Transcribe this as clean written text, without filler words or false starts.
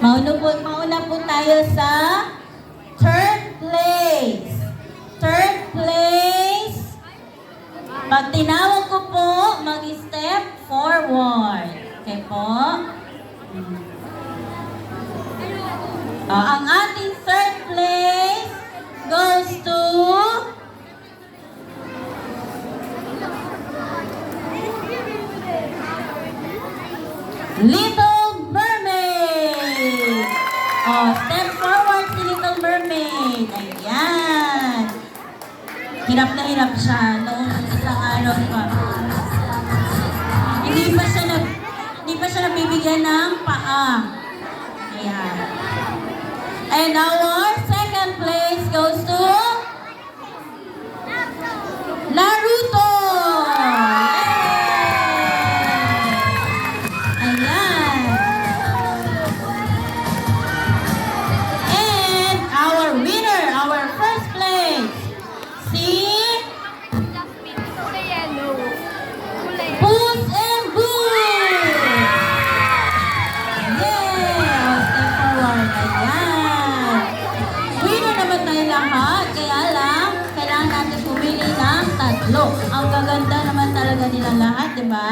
Mauna po tayo sa third place. Third place. Pag tinawag ko po, mag-step forward. Okay po? Ang ating third place goes to Little Mermaid. Step forward si Little Mermaid. Ayan. Hirap na hirap siya noong isang araw pa. Hindi pa siya nabibigyan ng paa. Ayan. And our second place goes to Naruto. Ayan. And our winner, our first place, si Puss and Boots. Yeah, step forward. Ayan. Winner naman tayo lahat. Kaya lang, kailangan natin pumili ng tatlo. Ang gaganda naman talaga nila lahat, di ba?